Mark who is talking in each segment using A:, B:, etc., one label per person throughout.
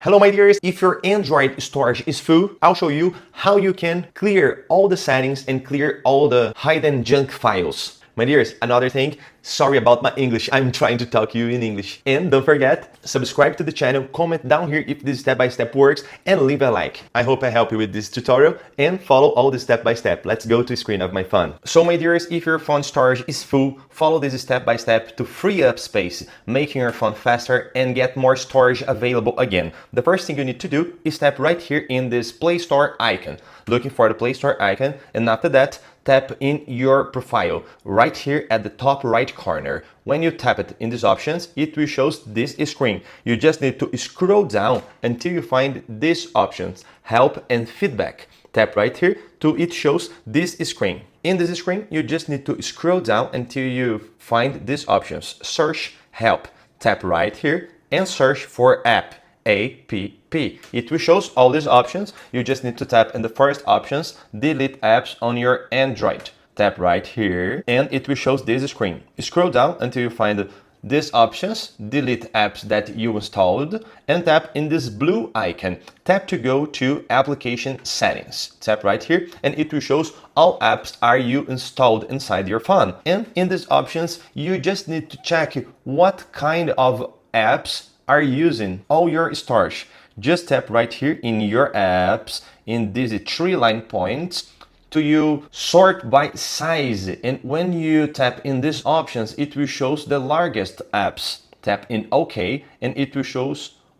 A: Hello my dears, if your Android storage is full, I'll show you how you can clear all the settings and clear all the hidden junk files. My dears, another thing, sorry about my English, I'm trying to talk to you in English. And don't forget, subscribe to the channel, comment down here if this step-by-step works, and leave a like. I hope I help you with this tutorial and follow all the step-by-step. Let's go to the screen of my phone. So my dears, if your phone storage is full, follow this step-by-step to free up space, making your phone faster and get more storage available again. The first thing you need to do is tap right here in this Play Store icon. Looking for the Play Store icon, and after that, tap in your profile right here at the top right corner. When you tap it in these options, it will show this screen. You just need to scroll down until you find these options, help and feedback. Tap right here till it shows this screen. In this screen, you just need to scroll down until you find these options. Search help. Tap right here and search for app. app. It will show all these options. You just need to tap in the first options, delete apps on your Android. Tap right here and it will show this screen. Scroll down until you find these options, delete apps that you installed, and tap in this blue icon. Tap to go to application settings. Tap right here and it will show all apps are you installed inside your phone. And in these options, you just need to check what kind of apps are using all your storage. Just tap right here in your apps in these three line points to you sort by size, and when you tap in these options it will show the largest apps. Tap in OK and it will show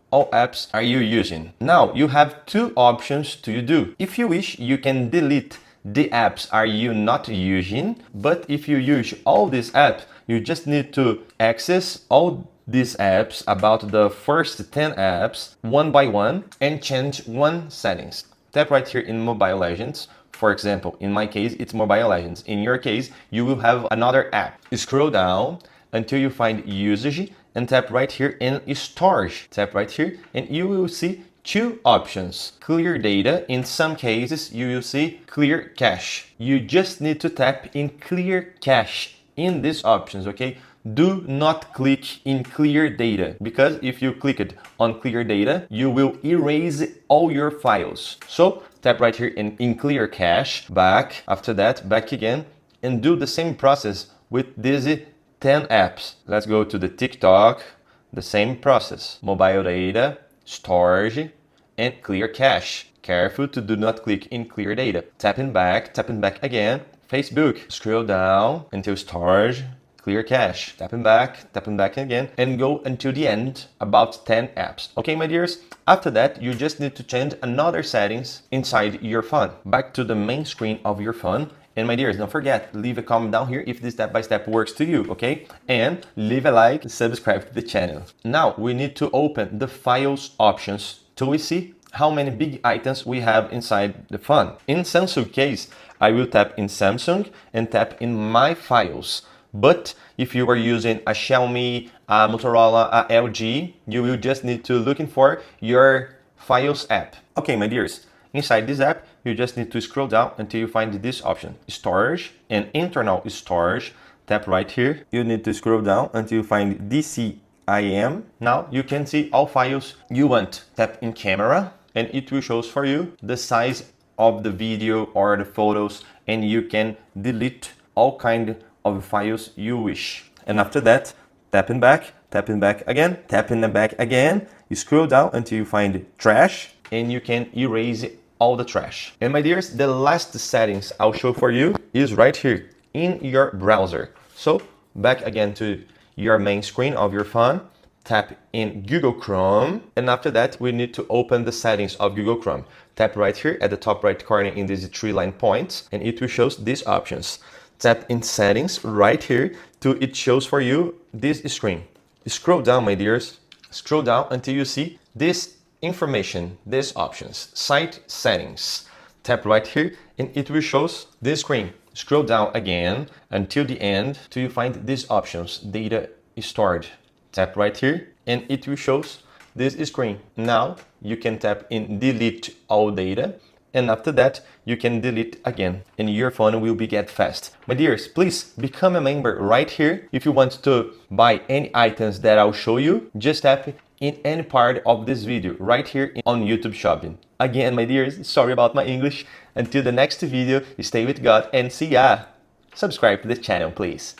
A: all apps are you using. Now you have two options to do. If you wish, you can delete the apps are you not using, but if you use all these apps, you just need to access all these apps, about the first 10 apps, one by one, and change one settings. Tap right here in Mobile Legends. For example, in my case, it's Mobile Legends. In your case, you will have another app. Scroll down until you find usage and tap right here in storage. Tap right here and you will see two options. Clear data. In some cases, you will see clear cache. You just need to tap in clear cache in these options, okay? Do not click in clear data, because if you click it on clear data, you will erase all your files. So tap right here in clear cache, back, after that, back again, and do the same process with these 10 apps. Let's go to the TikTok, the same process, mobile data, storage, and clear cache. Careful to do not click in clear data. Tapping back again, Facebook, scroll down until storage, clear cache, tapping back again, and go until the end, about 10 apps. Okay, my dears? After that, you just need to change another settings inside your phone. Back to the main screen of your phone. And my dears, don't forget, leave a comment down here if this step-by-step works to you, okay? And leave a like, subscribe to the channel. Now, we need to open the files options till we see how many big items we have inside the phone. In Samsung case, I will tap in Samsung and tap in My Files. But if you are using a Xiaomi, a Motorola, a LG, you will just need to looking for your Files app. Okay, my dears, inside this app, you just need to scroll down until you find this option, storage and internal storage. Tap right here. You need to scroll down until you find DCIM. Now you can see all files you want. Tap in camera and it will show for you the size of the video or the photos, and you can delete all kind of files you wish. And after that, tapping back again, you scroll down until you find trash, and you can erase all the trash. And my dears, the last settings I'll show for you is right here in your browser. So back again to your main screen of your phone, tap in Google Chrome, and after that we need to open the settings of Google Chrome. Tap right here at the top right corner in these three line points, and it will show these options. Tap in settings right here till it shows for you this screen. Scroll down, my dears. Scroll down until you see this information, these options, site settings. Tap right here and it will show this screen. Scroll down again until the end till you find these options, data stored. Tap right here and it will show this screen. Now you can tap in delete all data, and after that you can delete again and your phone will be get fast. My dears, please become a member right here. If you want to buy any items that I'll show you, just tap in any part of this video right here on YouTube Shopping. Again, my dears, sorry about my English. Until the next video, stay with God and see ya. Subscribe to the channel, please.